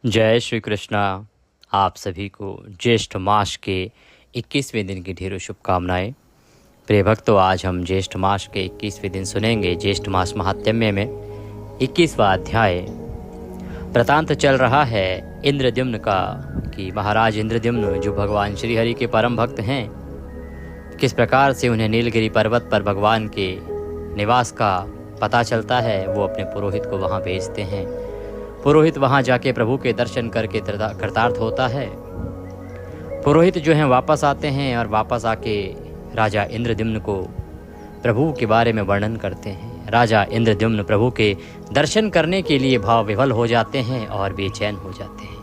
जय श्री कृष्णा। आप सभी को ज्येष्ठ मास के 21वें दिन की ढेरों शुभकामनाएं। प्रिय भक्तों, आज हम ज्येष्ठ मास के 21वें दिन सुनेंगे। ज्येष्ठ मास महात्म्य में 21वां अध्याय वृतांत चल रहा है इंद्रद्युम्न का, कि महाराज इंद्रद्युम्न जो भगवान श्री हरि के परम भक्त हैं, किस प्रकार से उन्हें नीलगिरी पर्वत पर भगवान के निवास का पता चलता है। वो अपने पुरोहित को वहाँ भेजते हैं। पुरोहित वहाँ जाके प्रभु के दर्शन करके कृतार्थ होता है। पुरोहित जो हैं वापस आते हैं और वापस आके राजा इंद्रद्युम्न को प्रभु के बारे में वर्णन करते हैं। राजा इंद्रद्युम्न प्रभु के दर्शन करने के लिए भाव विह्वल हो जाते हैं और बेचैन हो जाते हैं।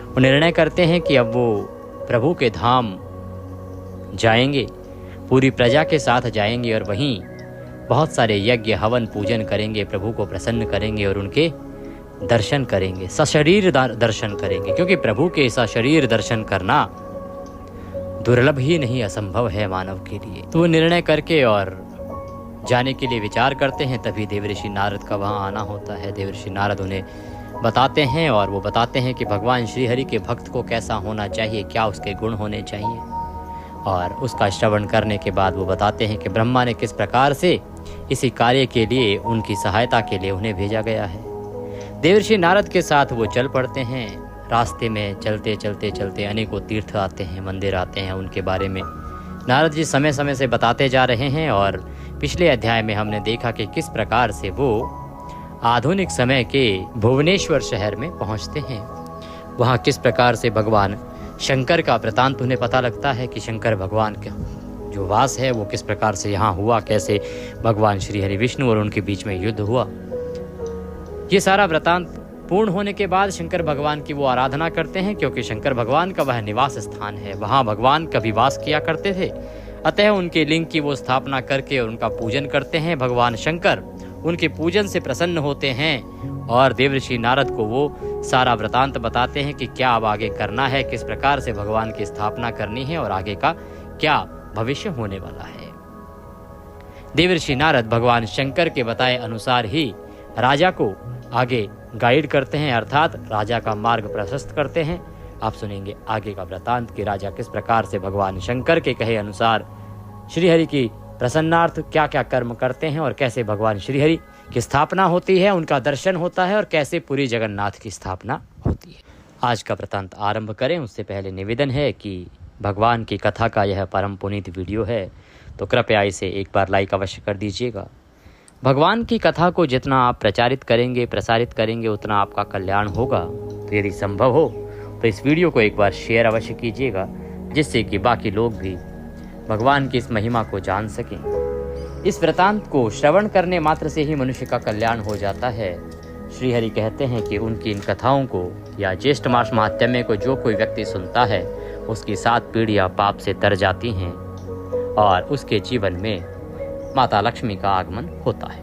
वो निर्णय करते हैं कि अब वो प्रभु के धाम जाएंगे, पूरी प्रजा के साथ जाएंगे और वहीं बहुत सारे यज्ञ हवन पूजन करेंगे, प्रभु को प्रसन्न करेंगे और उनके दर्शन करेंगे, सशरीर दर्शन करेंगे। क्योंकि प्रभु के सशरीर दर्शन करना दुर्लभ ही नहीं, असंभव है मानव के लिए। तो वो निर्णय करके और जाने के लिए विचार करते हैं। तभी देवर्षि नारद का वहाँ आना होता है। देवर्षि नारद उन्हें बताते हैं और वो बताते हैं कि भगवान श्री हरि के भक्त को कैसा होना चाहिए, क्या उसके गुण होने चाहिए। और उसका श्रवण करने के बाद वो बताते हैं कि ब्रह्मा ने किस प्रकार से इसी कार्य के लिए, उनकी सहायता के लिए उन्हें भेजा गया है। देवर्षि नारद के साथ वो चल पड़ते हैं। रास्ते में चलते चलते चलते अनेकों तीर्थ आते हैं, मंदिर आते हैं। उनके बारे में नारद जी समय समय से बताते जा रहे हैं। और पिछले अध्याय में हमने देखा कि किस प्रकार से वो आधुनिक समय के भुवनेश्वर शहर में पहुंचते हैं। वहाँ किस प्रकार से भगवान शंकर का वृतांत उन्हें पता लगता है कि शंकर भगवान का जो वास है वो किस प्रकार से यहाँ हुआ, कैसे भगवान श्री हरि विष्णु और उनके बीच में युद्ध हुआ। ये सारा वृतांत पूर्ण होने के बाद शंकर भगवान की वो आराधना करते हैं, क्योंकि शंकर भगवान का वह निवास स्थान है, वहाँ भगवान कभी वास किया करते थे। अतः उनके लिंग की वो स्थापना करके और उनका पूजन करते हैं। भगवान शंकर उनके पूजन से प्रसन्न होते हैं और देवर्षि नारद को वो सारा वृतांत बताते हैं कि क्या अब आगे करना है, किस प्रकार से भगवान की स्थापना करनी है और आगे का क्या भविष्य होने वाला है। देवर्षि नारद भगवान शंकर के बताए अनुसार ही राजा को आगे गाइड करते हैं, अर्थात राजा का मार्ग प्रशस्त करते हैं। आप सुनेंगे आगे का वृतांत कि राजा किस प्रकार से भगवान शंकर के कहे अनुसार श्रीहरि की प्रसन्नार्थ क्या क्या कर्म करते हैं और कैसे भगवान श्रीहरि की स्थापना होती है, उनका दर्शन होता है और कैसे पूरी जगन्नाथ की स्थापना होती है। आज का वृतांत आरंभ करें उससे पहले निवेदन है कि भगवान की कथा का यह परम पुनीत वीडियो है, तो कृपया इसे एक बार लाइक अवश्य कर दीजिएगा। भगवान की कथा को जितना आप प्रचारित करेंगे, प्रसारित करेंगे, उतना आपका कल्याण होगा। तो यदि संभव हो तो इस वीडियो को एक बार शेयर अवश्य कीजिएगा, जिससे कि बाकी लोग भी भगवान की इस महिमा को जान सकें। इस वृतांत को श्रवण करने मात्र से ही मनुष्य का कल्याण हो जाता है। श्री हरि कहते हैं कि उनकी इन कथाओं को या ज्येष्ठ मास महात्म्य को जो कोई व्यक्ति सुनता है, उसकी 7 पीढ़ियां पाप से तर जाती हैं और उसके जीवन में माता लक्ष्मी का आगमन होता है।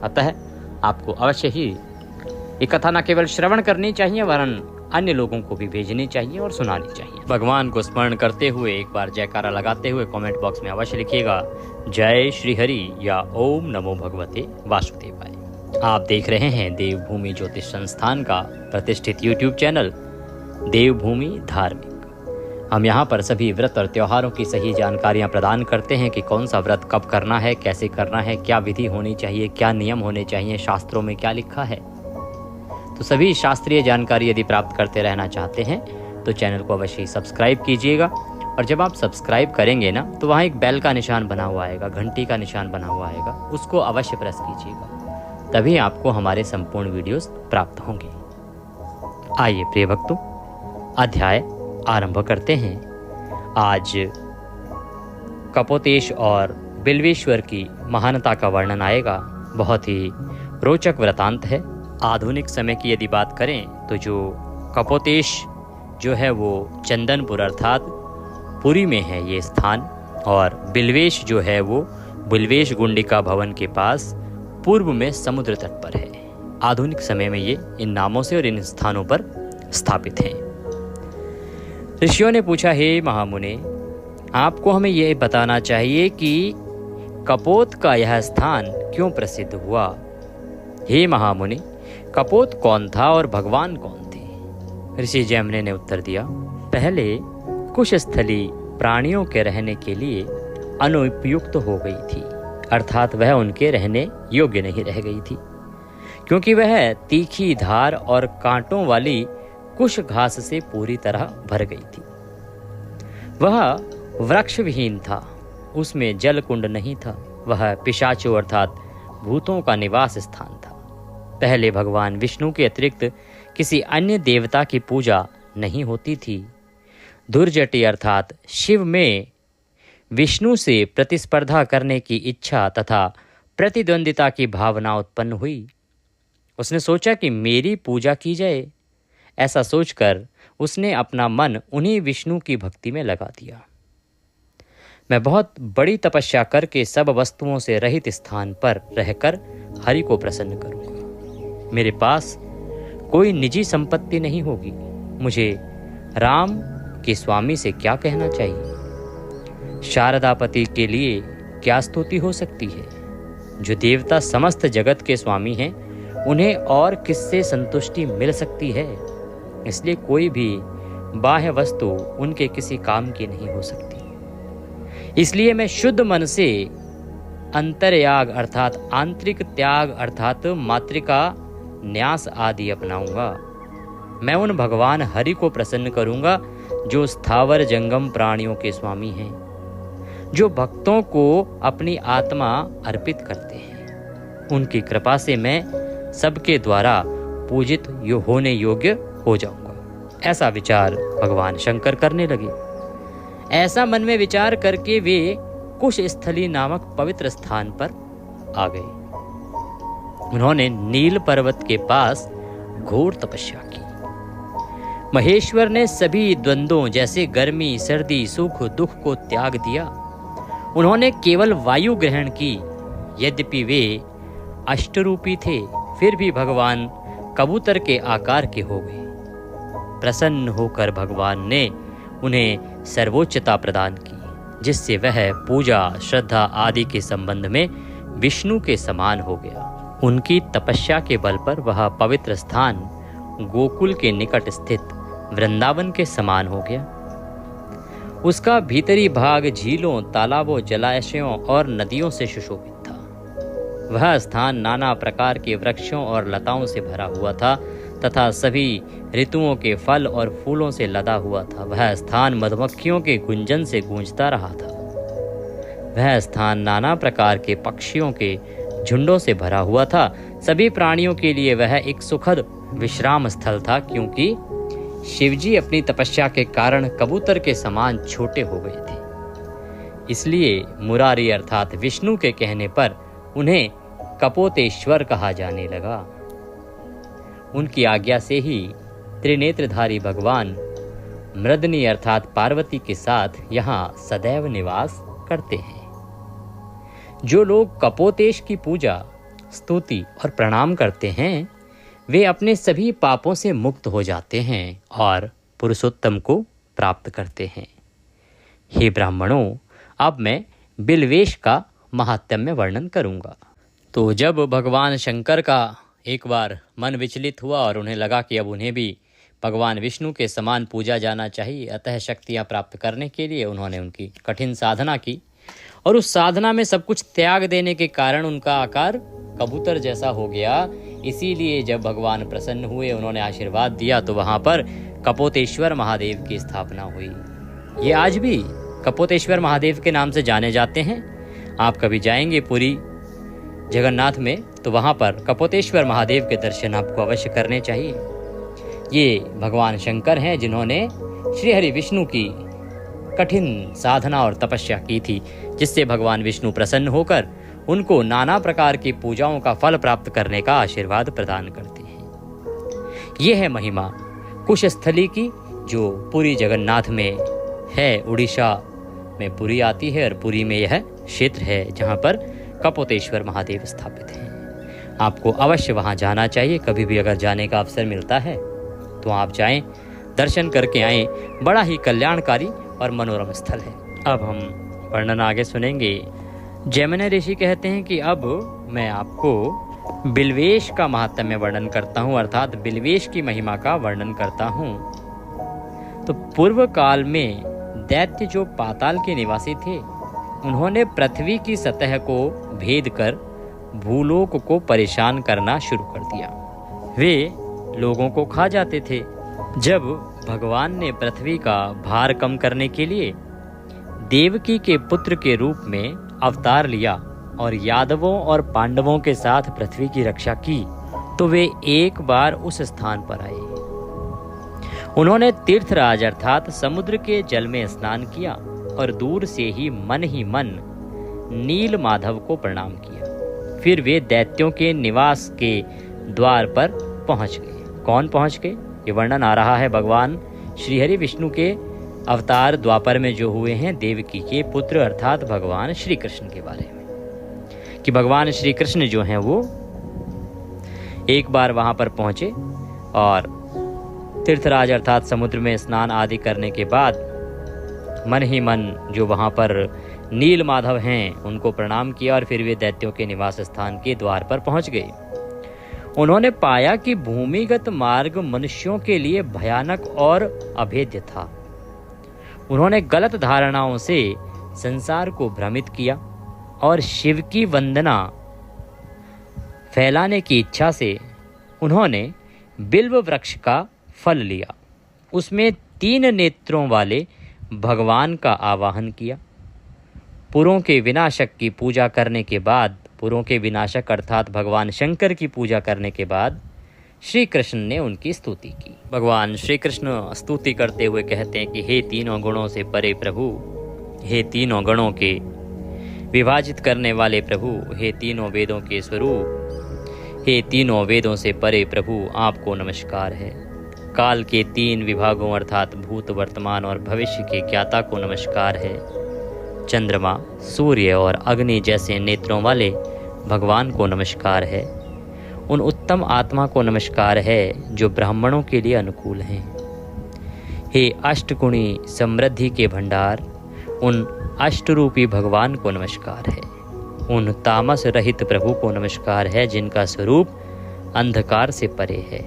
अतः आपको अवश्य ही ये कथा न केवल श्रवण करनी चाहिए, वरन अन्य लोगों को भी भेजनी चाहिए और सुनानी चाहिए। भगवान को स्मरण करते हुए एक बार जयकारा लगाते हुए कमेंट बॉक्स में अवश्य लिखिएगा जय श्री हरि या ओम नमो भगवते वासुदेवाय। आप देख रहे हैं देवभूमि ज्योतिष संस्थान का प्रतिष्ठित यूट्यूब चैनल देवभूमि धार्मिक। हम यहाँ पर सभी व्रत और त्योहारों की सही जानकारियाँ प्रदान करते हैं कि कौन सा व्रत कब करना है, कैसे करना है, क्या विधि होनी चाहिए, क्या नियम होने चाहिए, शास्त्रों में क्या लिखा है। तो सभी शास्त्रीय जानकारी यदि प्राप्त करते रहना चाहते हैं तो चैनल को अवश्य सब्सक्राइब कीजिएगा। और जब आप सब्सक्राइब करेंगे ना, तो वहाँ एक बेल का निशान बना हुआ आएगा, घंटी का निशान बना हुआ आएगा, उसको अवश्य प्रेस कीजिएगा, तभी आपको हमारे संपूर्ण वीडियोस प्राप्त होंगे। आइए प्रिय भक्तों, अध्याय आरंभ करते हैं। आज कपोतेश और बिल्वेश्वर की महानता का वर्णन आएगा। बहुत ही रोचक वृतांत है। आधुनिक समय की यदि बात करें तो जो कपोतेश जो है वो चंदनपुर अर्थात पुरी में है ये स्थान, और बिल्वेश जो है वो बिल्वेश गुंडिका भवन के पास पूर्व में समुद्र तट पर है। आधुनिक समय में ये इन नामों से और इन स्थानों पर स्थापित हैं। ऋषियों ने पूछा, हे महामुने, आपको हमें यह बताना चाहिए कि कपोत का यह स्थान क्यों प्रसिद्ध हुआ। हे महामुने, कपोत कौन था और भगवान कौन थे। ऋषि जैमिनी ने उत्तर दिया, पहले कुशस्थली प्राणियों के रहने के लिए अनुपयुक्त हो गई थी, अर्थात वह उनके रहने योग्य नहीं रह गई थी, क्योंकि वह तीखी धार और कांटों वाली कुश घास से पूरी तरह भर गई थी। वह वृक्ष विहीन था, उसमें जल कुंड नहीं था, वह पिशाचों अर्थात भूतों का निवास स्थान था। पहले भगवान विष्णु के अतिरिक्त किसी अन्य देवता की पूजा नहीं होती थी। दुर्जटी अर्थात शिव में विष्णु से प्रतिस्पर्धा करने की इच्छा तथा प्रतिद्वंदिता की भावना उत्पन्न हुई। उसने सोचा कि मेरी पूजा की जाए। ऐसा सोचकर उसने अपना मन उन्हीं विष्णु की भक्ति में लगा दिया। मैं बहुत बड़ी तपस्या करके सब वस्तुओं से रहित स्थान पर रहकर हरि को प्रसन्न करूंगा। मेरे पास कोई निजी संपत्ति नहीं होगी। मुझे राम के स्वामी से क्या कहना चाहिए? शारदापति के लिए क्या स्तुति हो सकती है? जो देवता समस्त जगत के स्वामी हैं, उन्हें और किससे संतुष्टि मिल सकती है? इसलिए कोई भी बाह्य वस्तु उनके किसी काम की नहीं हो सकती। इसलिए मैं शुद्ध मन से अंतर्याग अर्थात आंतरिक त्याग अर्थात मातृका न्यास आदि अपनाऊंगा। मैं उन भगवान हरि को प्रसन्न करूंगा जो स्थावर जंगम प्राणियों के स्वामी हैं, जो भक्तों को अपनी आत्मा अर्पित करते हैं। उनकी कृपा से मैं सबके द्वारा पूजित होने योग्य हो जाऊंगा। ऐसा विचार भगवान शंकर करने लगे। ऐसा मन में विचार करके वे कुशस्थली नामक पवित्र स्थान पर आ गए। उन्होंने नील पर्वत के पास घोर तपस्या की। महेश्वर ने सभी द्वंद्वों जैसे गर्मी, सर्दी, सुख, दुख को त्याग दिया। उन्होंने केवल वायु ग्रहण की। यद्यपि वे अष्टरूपी थे, फिर भी भगवान कबूतर के आकार के हो गए। प्रसन्न होकर भगवान ने उन्हें सर्वोच्चता प्रदान की, जिससे वह पूजा, श्रद्धा आदि के संबंध में विष्णु के समान हो गया। उनकी तपस्या के बल पर वह पवित्र स्थान गोकुल के निकट स्थित वृंदावन के समान हो गया। उसका भीतरी भाग झीलों, तालाबों, जलाशयों और नदियों से सुशोभित था। वह स्थान नाना प्रकार के वृक्षों और लताओं से भरा हुआ था तथा सभी ऋतुओं के फल और फूलों से लदा हुआ था। वह स्थान मधुमक्खियों के गुंजन से गूंजता रहा था। वह स्थान नाना प्रकार के पक्षियों के झुंडों से भरा हुआ था। सभी प्राणियों के लिए वह एक सुखद विश्राम स्थल था, क्योंकि शिवजी अपनी तपस्या के कारण कबूतर के समान छोटे हो गए थे। इसलिए मुरारी अर्थात विष्णु के कहने पर उन्हें कपोतेश्वर कहा जाने लगा। उनकी आज्ञा से ही त्रिनेत्रधारी भगवान मृदनी अर्थात पार्वती के साथ यहाँ सदैव निवास करते हैं। जो लोग कपोतेश की पूजा, स्तुति और प्रणाम करते हैं, वे अपने सभी पापों से मुक्त हो जाते हैं और पुरुषोत्तम को प्राप्त करते हैं। हे ब्राह्मणों, अब मैं बिल्वेश का महात्म्य वर्णन करूंगा। तो जब भगवान शंकर का एक बार मन विचलित हुआ और उन्हें लगा कि अब उन्हें भी भगवान विष्णु के समान पूजा जाना चाहिए, अतः शक्तियाँ प्राप्त करने के लिए उन्होंने उनकी कठिन साधना की और उस साधना में सब कुछ त्याग देने के कारण उनका आकार कबूतर जैसा हो गया। इसीलिए जब भगवान प्रसन्न हुए, उन्होंने आशीर्वाद दिया, तो वहाँ पर कपोतेश्वर महादेव की स्थापना हुई। ये आज भी कपोतेश्वर महादेव के नाम से जाने जाते हैं। आप कभी जाएंगे पुरी जगन्नाथ में, तो वहाँ पर कपोतेश्वर महादेव के दर्शन आपको अवश्य करने चाहिए। ये भगवान शंकर हैं जिन्होंने श्री हरि विष्णु की कठिन साधना और तपस्या की थी, जिससे भगवान विष्णु प्रसन्न होकर उनको नाना प्रकार की पूजाओं का फल प्राप्त करने का आशीर्वाद प्रदान करते हैं। ये है महिमा कुशस्थली की, जो पुरी जगन्नाथ में है। उड़ीसा में पुरी आती है और पुरी में यह क्षेत्र है जहाँ पर कपोतेश्वर महादेव स्थापित हैं। आपको अवश्य वहाँ जाना चाहिए। कभी भी अगर जाने का अवसर मिलता है तो आप जाएं, दर्शन करके आएं। बड़ा ही कल्याणकारी और मनोरम स्थल है। अब हम वर्णन आगे सुनेंगे। जैमिनी ऋषि कहते हैं कि अब मैं आपको बिल्वेश का महात्म्य वर्णन करता हूँ, अर्थात बिल्वेश की महिमा का वर्णन करता हूँ। तो पूर्व काल में दैत्य जो पाताल के निवासी थे, उन्होंने पृथ्वी की सतह को भेद कर भूलोक को परेशान करना शुरू कर दिया। वे लोगों को खा जाते थे। जब भगवान ने पृथ्वी का भार कम करने के लिए देवकी के पुत्र के रूप में अवतार लिया और यादवों और पांडवों के साथ पृथ्वी की रक्षा की, तो वे एक बार उस स्थान पर आए। उन्होंने तीर्थराज अर्थात समुद्र के जल में स्नान किया और दूर से ही मन नील माधव को प्रणाम किया। फिर वे दैत्यों के निवास के द्वार पर पहुंच गए। कौन पहुंच गए? ये वर्णन आ रहा है भगवान श्रीहरि विष्णु के अवतार द्वापर में जो हुए हैं, देवकी के पुत्र अर्थात भगवान श्री कृष्ण के बारे में, कि भगवान श्री कृष्ण जो हैं वो एक बार वहां पर पहुंचे और तीर्थराज अर्थात समुद्र में स्नान आदि करने के बाद मन जो वहां पर नील माधव हैं उनको प्रणाम किया और फिर वे दैत्यों के निवास स्थान के द्वार पर पहुंच गए। उन्होंने पाया कि भूमिगत मार्ग मनुष्यों के लिए भयानक और अभेद्य था। उन्होंने गलत धारणाओं से संसार को भ्रमित किया और शिव की वंदना फैलाने की इच्छा से उन्होंने बिल्व वृक्ष का फल लिया। उसमें 3 नेत्रों वाले भगवान का आवाहन किया। पुरों के विनाशक की पूजा करने के बाद, पुरों के विनाशक अर्थात भगवान शंकर की पूजा करने के बाद श्री कृष्ण ने उनकी स्तुति की। भगवान श्री कृष्ण स्तुति करते हुए कहते हैं कि हे तीनों गुणों से परे प्रभु, हे तीनों गणों के विभाजित करने वाले प्रभु, हे तीनों वेदों के स्वरूप, हे तीनों वेदों से परे प्रभु, आपको नमस्कार है। काल के 3 विभागों अर्थात भूत, वर्तमान और भविष्य के ज्ञाता को नमस्कार है। चंद्रमा, सूर्य और अग्नि जैसे नेत्रों वाले भगवान को नमस्कार है। उन उत्तम आत्मा को नमस्कार है जो ब्राह्मणों के लिए अनुकूल हैं। हे अष्टगुणी समृद्धि के भंडार, उन अष्टरूपी भगवान को नमस्कार है। उन तामस रहित प्रभु को नमस्कार है जिनका स्वरूप अंधकार से परे है,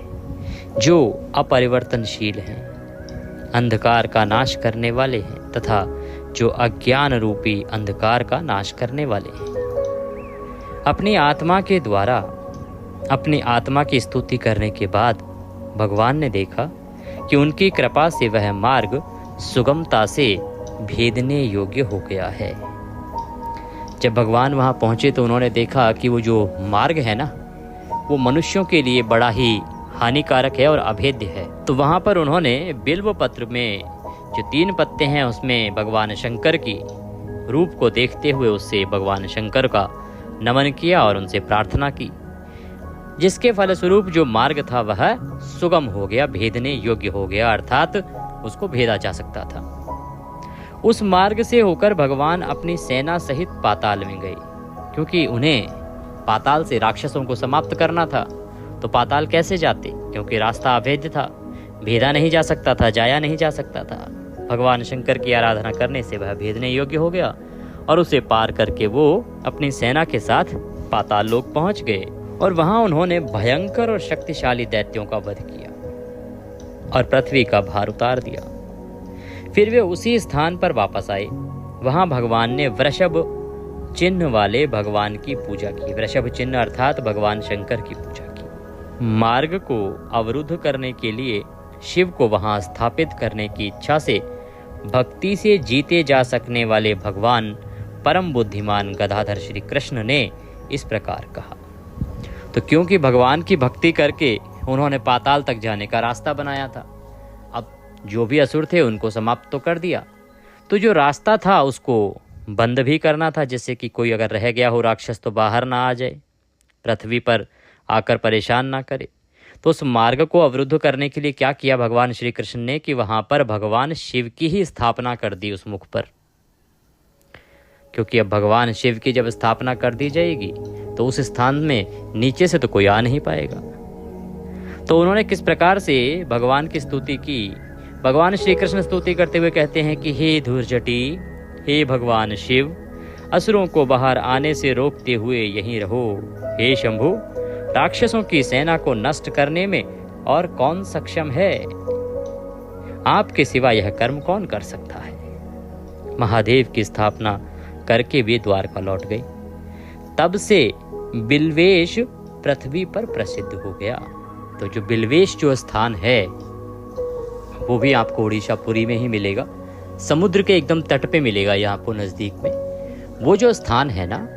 जो अपरिवर्तनशील हैं, अंधकार का नाश करने वाले हैं तथा जो अज्ञान रूपी अंधकार का नाश करने वाले हैं। अपनी आत्मा के द्वारा अपनी आत्मा की स्तुति करने के बाद भगवान ने देखा कि उनकी कृपा से वह मार्ग सुगमता से भेदने योग्य हो गया है। जब भगवान वहां पहुंचे तो उन्होंने देखा कि वो जो मार्ग है ना, वो मनुष्यों के लिए बड़ा ही हानिकारक है और अभेद्य है। तो वहां पर उन्होंने बिल्व पत्र में जो 3 पत्ते हैं उसमें भगवान शंकर की रूप को देखते हुए उससे भगवान शंकर का नमन किया और उनसे प्रार्थना की, जिसके फलस्वरूप जो मार्ग था वह सुगम हो गया, भेदने योग्य हो गया, अर्थात उसको भेदा जा सकता था। उस मार्ग से होकर भगवान अपनी सेना सहित पाताल में गए, क्योंकि उन्हें पाताल से राक्षसों को समाप्त करना था। तो पाताल कैसे जाते? क्योंकि रास्ता अभेद्य था, भेदा नहीं जा सकता था, जाया नहीं जा सकता था। भगवान शंकर की आराधना करने से वह भेदने योग्य हो गया और उसे पार करके वो अपनी सेना के साथ पाताल लोक पहुंच गए और वहां उन्होंने भयंकर और शक्तिशाली दैत्यों का वध किया और पृथ्वी का भार उतार दिया। फिर वे उसी स्थान पर वापस आए। वहां भगवान ने वृषभ चिन्ह वाले भगवान की पूजा की। वृषभ चिन्ह अर्थात भगवान शंकर की पूजा की। मार्ग को अवरुद्ध करने के लिए शिव को वहां स्थापित करने की इच्छा से भक्ति से जीते जा सकने वाले भगवान परम बुद्धिमान गदाधर श्री कृष्ण ने इस प्रकार कहा। तो क्योंकि भगवान की भक्ति करके उन्होंने पाताल तक जाने का रास्ता बनाया था, अब जो भी असुर थे उनको समाप्त तो कर दिया, तो जो रास्ता था उसको बंद भी करना था, जिससे कि कोई अगर रह गया हो राक्षस तो बाहर ना आ जाए, पृथ्वी पर आकर परेशान ना करे। तो उस मार्ग को अवरुद्ध करने के लिए क्या किया भगवान श्री कृष्ण ने कि वहां पर भगवान शिव की ही स्थापना कर दी उस मुख पर, क्योंकि अब भगवान शिव की जब स्थापना कर दी जाएगी तो उस स्थान में नीचे से तो कोई आ नहीं पाएगा। तो उन्होंने किस प्रकार से भगवान की स्तुति की। भगवान श्री कृष्ण स्तुति करते हुए कहते हैं कि हे धूर्जटी, हे भगवान शिव, असुरों को बाहर आने से रोकते हुए यहीं रहो। हे शंभु, राक्षसों की सेना को नष्ट करने में और कौन सक्षम है? आपके सिवा यह कर्म कौन कर सकता है? महादेव की स्थापना करके वे द्वारका लौट गए। तब से बिल्वेश पृथ्वी पर प्रसिद्ध हो गया। तो जो बिल्वेश जो स्थान है वो भी आपको उड़ीसा पुरी में ही मिलेगा, समुद्र के एकदम तट पे मिलेगा, यहाँ आपको नजदीक में। वो जो स्थान है ना,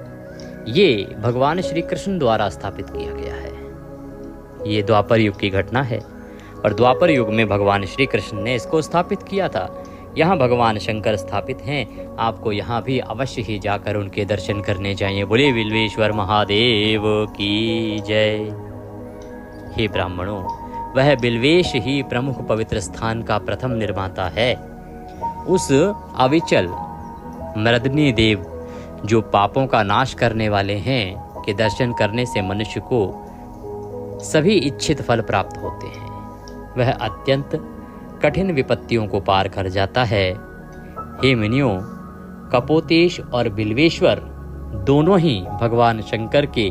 ये भगवान श्री कृष्ण द्वारा स्थापित किया गया है। ये द्वापर युग की घटना है और द्वापर युग में भगवान श्री कृष्ण ने इसको स्थापित किया था। यहाँ भगवान शंकर स्थापित हैं। आपको यहाँ भी अवश्य ही जाकर उनके दर्शन करने चाहिए। बोले बिल्वेश्वर महादेव की जय। हे ब्राह्मणों, वह बिल्वेश ही प्रमुख पवित्र स्थान का प्रथम निर्माता है। उस अविचल मृदनी देव जो पापों का नाश करने वाले हैं के दर्शन करने से मनुष्य को सभी इच्छित फल प्राप्त होते हैं। वह अत्यंत कठिन विपत्तियों को पार कर जाता है। हे मुनियों, कपोतेश और बिल्वेश्वर दोनों ही भगवान शंकर के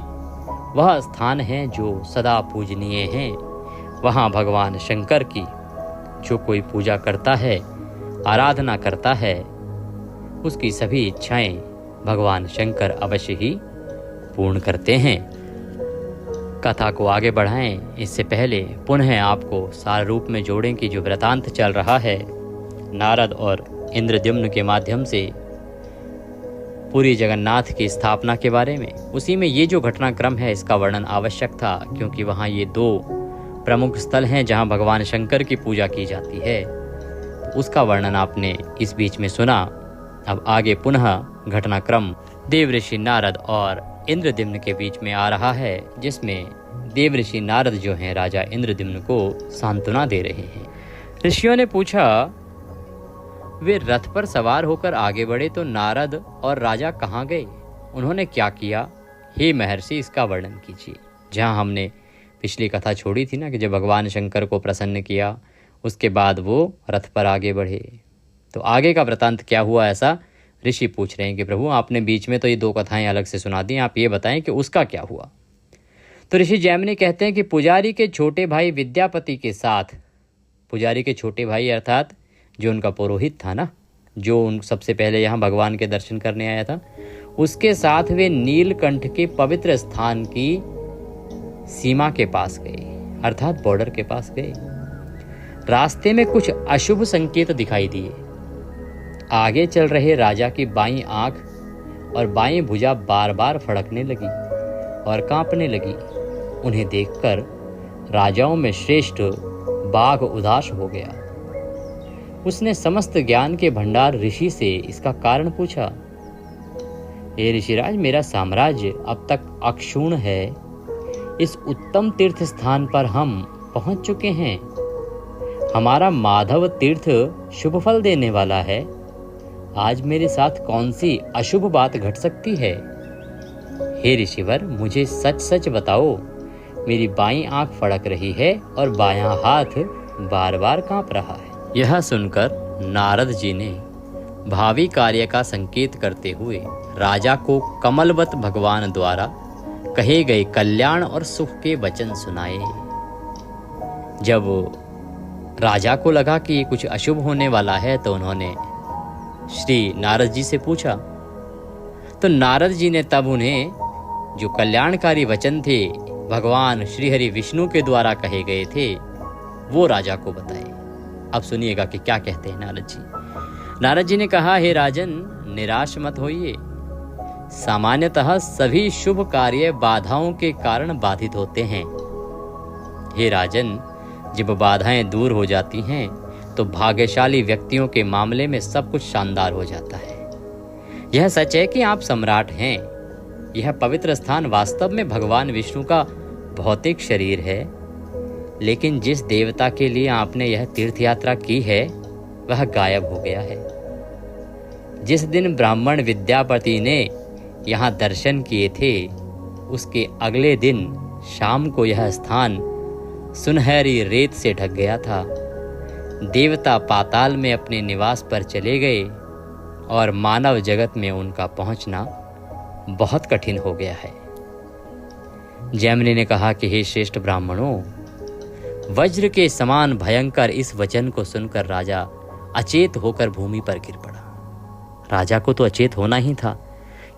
वह स्थान हैं जो सदा पूजनीय हैं। वहाँ भगवान शंकर की जो कोई पूजा करता है, आराधना करता है, उसकी सभी इच्छाएं भगवान शंकर अवश्य ही पूर्ण करते हैं। कथा को आगे बढ़ाएं इससे पहले पुनः आपको सार रूप में जोड़ें कि जो वृतांत चल रहा है नारद और इंद्रद्युम्न के माध्यम से पूरी जगन्नाथ की स्थापना के बारे में, उसी में ये जो घटनाक्रम है इसका वर्णन आवश्यक था, क्योंकि वहाँ ये दो प्रमुख स्थल हैं जहाँ भगवान शंकर की पूजा की जाती है। तो उसका वर्णन आपने इस बीच में सुना। अब आगे पुनः घटनाक्रम देव ऋषि नारद और इंद्रद्युम्न के बीच में आ रहा है, जिसमें देव ऋषि नारद जो हैं राजा इंद्रद्युम्न को सांत्वना दे रहे हैं। ऋषियों ने पूछा, वे रथ पर सवार होकर आगे बढ़े तो नारद और राजा कहाँ गए? उन्होंने क्या किया? हे महर्षि, इसका वर्णन कीजिए। जहाँ हमने पिछली कथा छोड़ी थी ना कि जब भगवान शंकर को प्रसन्न किया उसके बाद वो रथ पर आगे बढ़े, तो आगे का वृतांत क्या हुआ ऐसा ऋषि पूछ रहे हैं कि प्रभु आपने बीच में तो ये दो कथाएं अलग से सुना दी, आप ये बताएं कि उसका क्या हुआ। तो ऋषि जैमिनी कहते हैं कि पुजारी के छोटे भाई विद्यापति के साथ, पुजारी के छोटे भाई अर्थात जो उनका पुरोहित था ना, जो उन सबसे पहले यहाँ भगवान के दर्शन करने आया था, उसके साथ वे नीलकंठ के पवित्र स्थान की सीमा के पास गए, अर्थात बॉर्डर के पास गए। रास्ते में कुछ अशुभ संकेत दिखाई दिए। आगे चल रहे राजा की बाईं आंख और बाईं भुजा बार बार फड़कने लगी और कांपने लगी। उन्हें देखकर राजाओं में श्रेष्ठ बाघ उदास हो गया। उसने समस्त ज्ञान के भंडार ऋषि से इसका कारण पूछा। हे ऋषिराज, मेरा साम्राज्य अब तक अक्षुण्ण है। इस उत्तम तीर्थ स्थान पर हम पहुंच चुके हैं। हमारा माधव तीर्थ शुभ फल देने वाला है। आज मेरे साथ कौन सी अशुभ बात घट सकती है? हे ऋषिवर, मुझे सच सच बताओ। मेरी बाईं आंख फड़क रही है और बायां हाथ बार बार कांप रहा है। यह सुनकर नारद जी ने भावी कार्य का संकेत करते हुए राजा को कमलवत भगवान द्वारा कहे गए कल्याण और सुख के वचन सुनाए। जब राजा को लगा कि कुछ अशुभ होने वाला है तो उन्होंने श्री नारद जी से पूछा। तो नारद जी ने तब उन्हें जो कल्याणकारी वचन थे भगवान श्री हरि विष्णु के द्वारा कहे गए थे वो राजा को बताए। अब सुनिएगा कि क्या कहते हैं नारद जी। नारद जी ने कहा, हे राजन, निराश मत होइए। सामान्यतः सभी शुभ कार्य बाधाओं के कारण बाधित होते हैं। हे राजन, जब बाधाएं दूर हो जाती हैं तो भाग्यशाली व्यक्तियों के मामले में सब कुछ शानदार हो जाता है। यह सच है कि आप सम्राट हैं। यह पवित्र स्थान वास्तव में भगवान विष्णु का भौतिक शरीर है, लेकिन जिस देवता के लिए आपने यह तीर्थ यात्रा की है वह गायब हो गया है। जिस दिन ब्राह्मण विद्यापति ने यहाँ दर्शन किए थे उसके अगले दिन शाम को यह स्थान सुनहरी रेत से ढक गया था। देवता पाताल में अपने निवास पर चले गए और मानव जगत में उनका पहुंचना बहुत कठिन हो गया है। जैमिनी ने कहा कि हे श्रेष्ठ ब्राह्मणों, वज्र के समान भयंकर इस वचन को सुनकर राजा अचेत होकर भूमि पर गिर पड़ा। राजा को तो अचेत होना ही था,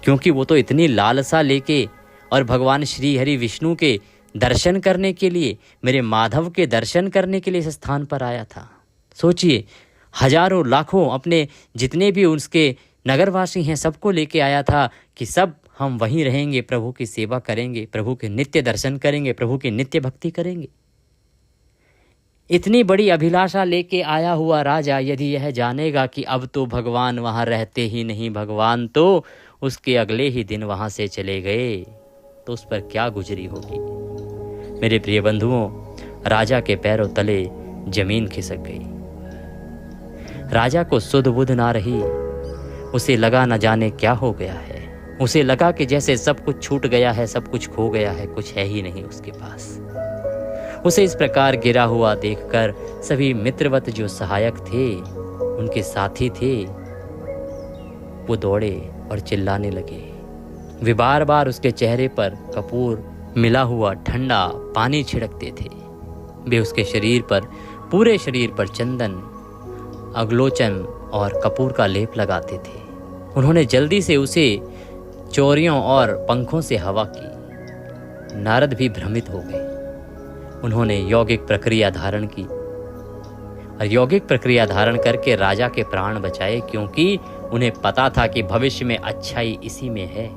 क्योंकि वो तो इतनी लालसा लेके और भगवान श्री हरि विष्णु के दर्शन करने के लिए, मेरे माधव के दर्शन करने के लिए इस स्थान पर आया था। सोचिए, हजारों लाखों अपने जितने भी उसके नगरवासी हैं सबको लेके आया था कि सब हम वहीं रहेंगे, प्रभु की सेवा करेंगे, प्रभु के नित्य दर्शन करेंगे, प्रभु की नित्य भक्ति करेंगे। इतनी बड़ी अभिलाषा लेके आया हुआ राजा यदि यह जानेगा कि अब तो भगवान वहाँ रहते ही नहीं, भगवान तो उसके अगले ही दिन वहाँ से चले गए, तो उस पर क्या गुजरी होगी। मेरे प्रिय बंधुओं, राजा के पैरों तले जमीन खिसक गई। राजा को सुध बुध ना रही। उसे लगा न जाने क्या हो गया है। उसे लगा कि जैसे सब कुछ छूट गया है, सब कुछ खो गया है, कुछ है ही नहीं उसके पास। उसे इस प्रकार गिरा हुआ देखकर सभी मित्रवत जो सहायक थे, उनके साथी थे, वो दौड़े और चिल्लाने लगे। वे बार बार उसके चेहरे पर कपूर मिला हुआ ठंडा पानी छिड़कते थे। वे उसके शरीर पर, पूरे शरीर पर चंदन, अगलोचन और कपूर का लेप लगाते थे। उन्होंने जल्दी से उसे चोरियों और पंखों से हवा की। नारद भी भ्रमित हो गए। उन्होंने यौगिक प्रक्रिया धारण की और यौगिक प्रक्रिया धारण करके राजा के प्राण बचाए, क्योंकि उन्हें पता था कि भविष्य में अच्छाई इसी में है।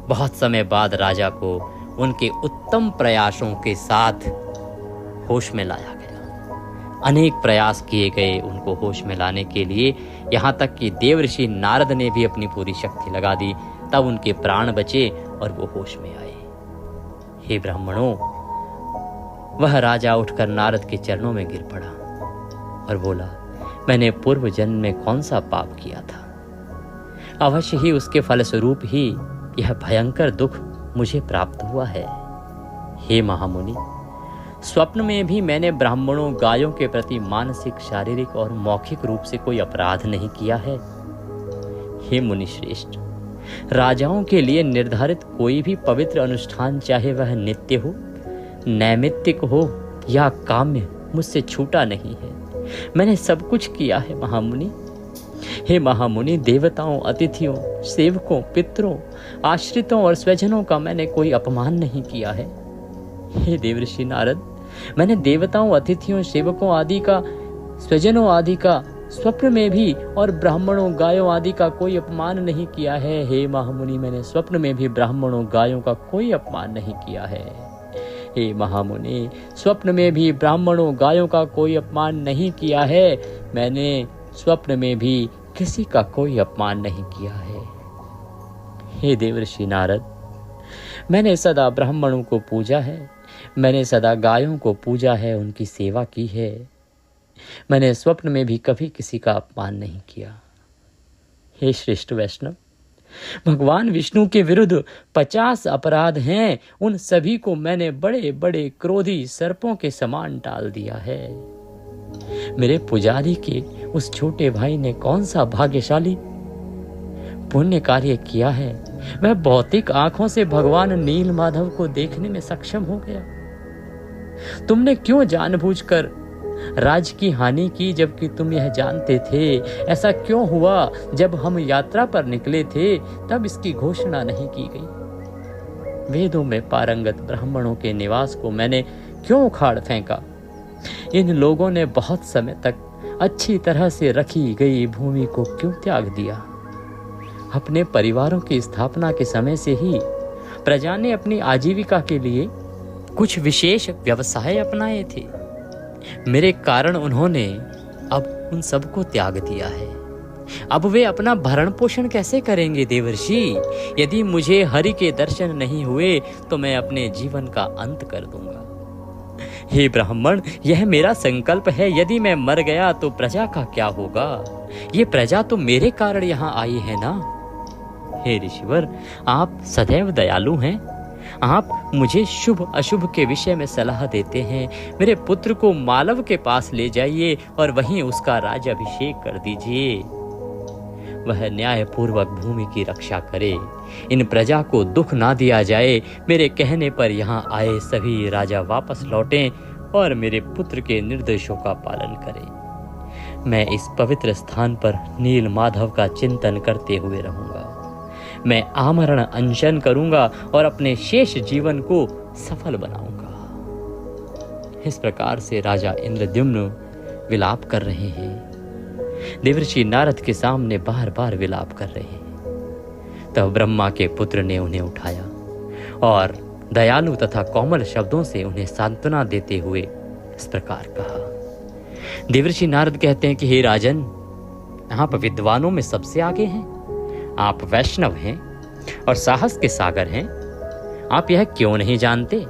बहुत समय बाद राजा को उनके उत्तम प्रयासों के साथ होश में लाया गया। अनेक प्रयास किए गए उनको होश में लाने के लिए, यहाँ तक कि देवर्षि नारद ने भी अपनी पूरी शक्ति लगा दी, तब उनके प्राण बचे और वो होश में आए। हे ब्राह्मणों, वह राजा उठकर नारद के चरणों में गिर पड़ा और बोला, मैंने पूर्व जन्म में कौन सा पाप किया था? अवश्य ही उसके फलस्वरूप ही यह भयंकर दुख मुझे प्राप्त हुआ है। हे महामुनि, स्वप्न में भी मैंने ब्राह्मणों, गायों के प्रति मानसिक, शारीरिक और मौखिक रूप से कोई अपराध नहीं किया है। हे मुनि श्रेष्ठ, राजाओं के लिए निर्धारित कोई भी पवित्र अनुष्ठान, चाहे वह नित्य हो, नैमित्तिक हो या काम्य, मुझसे छूटा नहीं है। मैंने सब कुछ किया है महामुनि। हे महामुनि, देवताओं, अतिथियों, सेवकों, पितरों, आश्रितों और स्वजनों का मैंने कोई अपमान नहीं किया है। हे देवर्षि नारद, मैंने देवताओं, अतिथियों, सेवकों आदि का, स्वजनों आदि का स्वप्न में भी और ब्राह्मणों, गायों आदि का कोई अपमान नहीं किया है। हे महामुनि, मैंने स्वप्न में भी ब्राह्मणों, गायों का कोई अपमान नहीं किया है। हे महामुनि, स्वप्न में भी ब्राह्मणों, गायों का कोई अपमान नहीं किया है। मैंने स्वप्न में भी किसी का कोई अपमान नहीं किया है। हे देवर्षि नारद, मैंने सदा ब्राह्मणों को पूजा है, मैंने सदा गायों को पूजा है, उनकी सेवा की है। मैंने स्वप्न में भी कभी किसी का अपमान नहीं किया। हे श्रेष्ठ वैष्णव, भगवान विष्णु के विरुद्ध 50 अपराध हैं, उन सभी को मैंने बड़े बड़े क्रोधी सर्पों के समान टाल दिया है। मेरे पुजारी के उस छोटे भाई ने कौन सा भाग्यशाली पुण्य कार्य किया है। वह भौतिक आंखों से भगवान नील माधव को देखने में सक्षम हो गया। तुमने क्यों जानबूझकर राज की हानि की, जबकि तुम यह जानते थे? ऐसा क्यों हुआ जब हम यात्रा पर निकले थे तब इसकी घोषणा नहीं की गई? वेदों में पारंगत ब्राह्मणों के निवास को मैंने क्यों उखाड़ फेंका? इन लोगों ने बहुत समय तक अच्छी तरह से रखी गई भूमि को क्यों त्याग दिया? अपने परिवारों की स्थापना के समय से ही प्रजा ने अपनी आजीविका के लिए कुछ विशेष व्यवसाय अपनाए थे। मेरे कारण उन्होंने अब उन सबको त्याग दिया है। अब वे अपना भरण पोषण कैसे करेंगे देवर्षि? यदि मुझे हरि के दर्शन नहीं हुए तो मैं अपने जीवन का अंत कर दूंगा। हे ब्राह्मण, यह मेरा संकल्प है। यदि मैं मर गया तो प्रजा का क्या होगा? ये प्रजा तो मेरे कारण यहाँ आई है ना। हे ऋषिवर, आप सदैव दयालु हैं। आप मुझे शुभ अशुभ के विषय में सलाह देते हैं। मेरे पुत्र को मालव के पास ले जाइए और वहीं उसका राज्याभिषेक कर दीजिए। वह न्यायपूर्वक भूमि की रक्षा करे। इन प्रजा को दुख ना दिया जाए। मेरे कहने पर यहाँ आए सभी राजा वापस लौटें और मेरे पुत्र के निर्देशों का पालन करें। मैं इस पवित्र स्थान पर नील माधव का चिंतन करते हुए रहूंगा। मैं आमरण अनशन करूंगा और अपने शेष जीवन को सफल बनाऊंगा। इस प्रकार से राजा इंद्रद्युम्न विलाप कर रहे हैं। देवर्षि नारद के सामने बार बार विलाप कर रहे हैं। तब ब्रह्मा के पुत्र ने उन्हें उठाया और दयालु तथा कोमल शब्दों से उन्हें सांत्वना देते हुए इस प्रकार कहा। देवर्षि नारद कहते हैं कि हे राजन, आप विद्वानों में सबसे आगे हैं। आप वैष्णव हैं और साहस के सागर हैं। आप यह क्यों नहीं जानते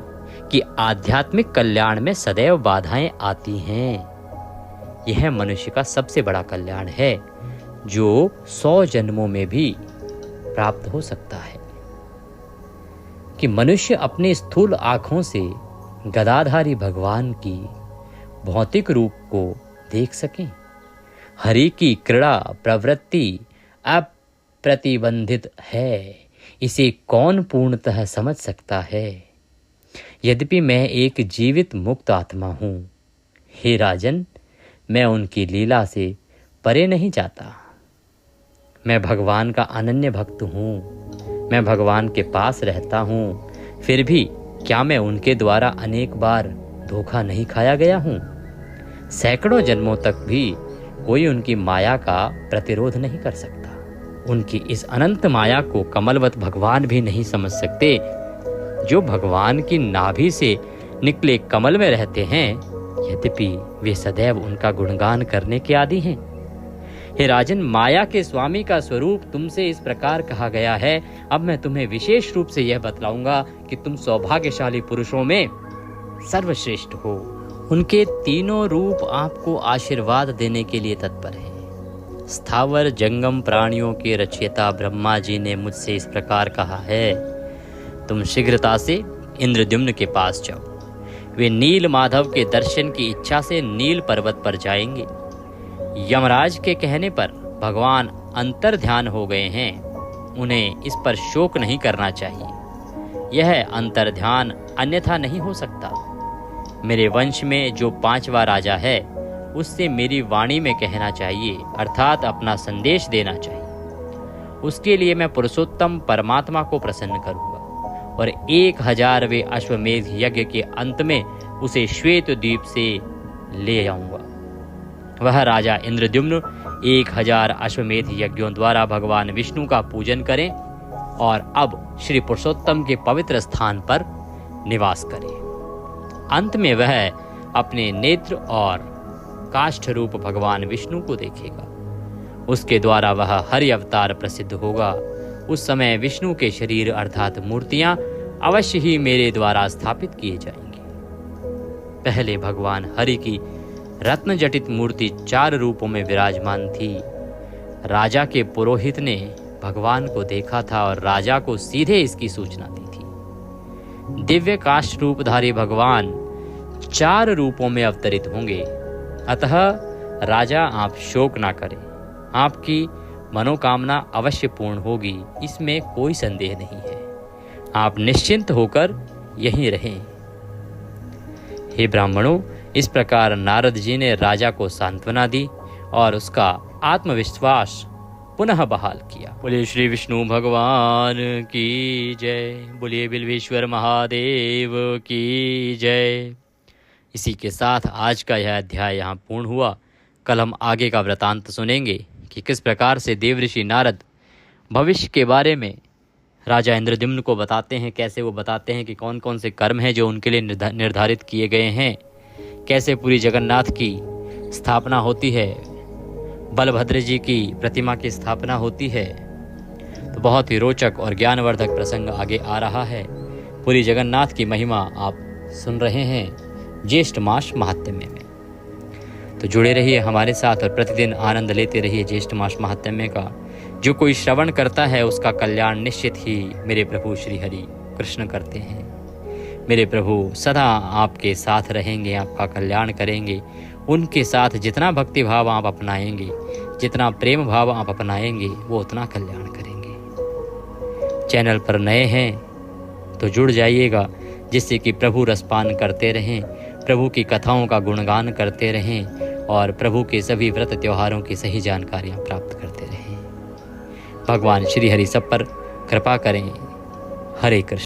कि आध्यात्मिक कल्याण में सदैव बाधाएं आती हैं। यह मनुष्य का सबसे बड़ा कल्याण है जो 100 जन्मों में भी प्राप्त हो सकता है कि मनुष्य अपने स्थूल आंखों से गदाधारी भगवान की भौतिक रूप को देख सकें। हरि की क्रीड़ा प्रवृत्ति अप्रतिबंधित है, इसे कौन पूर्णतः समझ सकता है। यद्यपि मैं एक जीवित मुक्त आत्मा हूं, हे राजन, मैं उनकी लीला से परे नहीं जाता। मैं भगवान का अनन्य भक्त हूं। मैं भगवान के पास रहता हूं। फिर भी क्या मैं उनके द्वारा अनेक बार धोखा नहीं खाया गया हूं? सैकड़ों जन्मों तक भी कोई उनकी माया का प्रतिरोध नहीं कर सकता। उनकी इस अनंत माया को कमलवत भगवान भी नहीं समझ सकते। जो भगवान की नाभि से निकले कमल में रहते हैं, यद्यपि वे सदैव उनका गुणगान करने के आदी हैं। हे राजन, माया के स्वामी का स्वरूप तुमसे इस प्रकार कहा गया है। अब मैं तुम्हें विशेष रूप से यह बतलाऊंगा कि तुम सौभाग्यशाली पुरुषों में सर्वश्रेष्ठ हो। उनके तीनों रूप आपको आशीर्वाद देने के लिए तत्पर हैं। स्थावर जंगम प्राणियों के रचयिता ब्रह्मा जी ने मुझसे इस प्रकार कहा है, तुम शीघ्रता से इंद्रद्युम्न के पास जाओ। वे नील माधव के दर्शन की इच्छा से नील पर्वत पर जाएंगे। यमराज के कहने पर भगवान अंतर ध्यान हो गए हैं। उन्हें इस पर शोक नहीं करना चाहिए। यह अंतर ध्यान अन्यथा नहीं हो सकता। मेरे वंश में जो 5वां राजा है, उससे मेरी वाणी में कहना चाहिए, अर्थात अपना संदेश देना चाहिए। उसके लिए मैं पुरुषोत्तम परमात्मा को प्रसन्न करूंगा और 1000वें अश्वमेध यज्ञ के अंत में उसे श्वेत द्वीप से ले जाऊंगा। वह राजा इंद्रद्युम्न 1000 अश्वमेध यज्ञों द्वारा भगवान विष्णु का पूजन करें और अब श्री पुरुषोत्तम के पवित्र स्थान पर निवास करें। अंत में वह अपने नेत्र और काष्ठ रूप भगवान विष्णु को देखेगा। उसके द्वारा वह हरि अवतार प्रसिद्ध होगा। उस समय विष्णु के शरीर अर्थात मूर्तियां अवश्य ही मेरे द्वारा स्थापित किए जाएंगे। पहले भगवान हरि की रत्न जटित मूर्ति 4 रूपों में विराजमान थी। राजा के पुरोहित ने भगवान को देखा था और राजा को सीधे इसकी सूचना दी थी। दिव्य काष्ठ रूपधारी भगवान 4 रूपों में अवतरित होंगे। अतः राजा, आप शोक ना करें। आपकी मनोकामना अवश्य पूर्ण होगी, इसमें कोई संदेह नहीं है। आप निश्चिंत होकर यहीं रहें। हे ब्राह्मणों, इस प्रकार नारद जी ने राजा को सांत्वना दी और उसका आत्मविश्वास पुनः बहाल किया। बोलिए श्री विष्णु भगवान की जय। बोलिए बिल्वेश्वर महादेव की जय। इसी के साथ आज का यह अध्याय यहाँ पूर्ण हुआ। कल हम आगे का वृतांत सुनेंगे कि किस प्रकार से देवऋषि नारद भविष्य के बारे में राजा इंद्रद्युम्न को बताते हैं। कैसे वो बताते हैं कि कौन कौन से कर्म हैं जो उनके लिए निर्धारित किए गए हैं। कैसे पूरी जगन्नाथ की स्थापना होती है, बलभद्र जी की प्रतिमा की स्थापना होती है। तो बहुत ही रोचक और ज्ञानवर्धक प्रसंग आगे आ रहा है। पूरी जगन्नाथ की महिमा आप सुन रहे हैं ज्येष्ठ मास महात्म्य में। तो जुड़े रहिए हमारे साथ और प्रतिदिन आनंद लेते रहिए ज्येष्ठ मास महात्म्य का। जो कोई श्रवण करता है उसका कल्याण निश्चित ही मेरे प्रभु श्री हरि कृष्ण करते हैं। मेरे प्रभु सदा आपके साथ रहेंगे, आपका कल्याण करेंगे। उनके साथ जितना भक्ति भाव आप अपनाएंगे, जितना प्रेम भाव आप अपनाएंगे, वो उतना कल्याण करेंगे। चैनल पर नए हैं तो जुड़ जाइएगा, जिससे कि प्रभु रसपान करते रहें, प्रभु की कथाओं का गुणगान करते रहें और प्रभु के सभी व्रत त्योहारों की सही जानकारियाँ प्राप्त करते रहें। भगवान श्री हरि सब पर कृपा करें। हरे कृष्ण।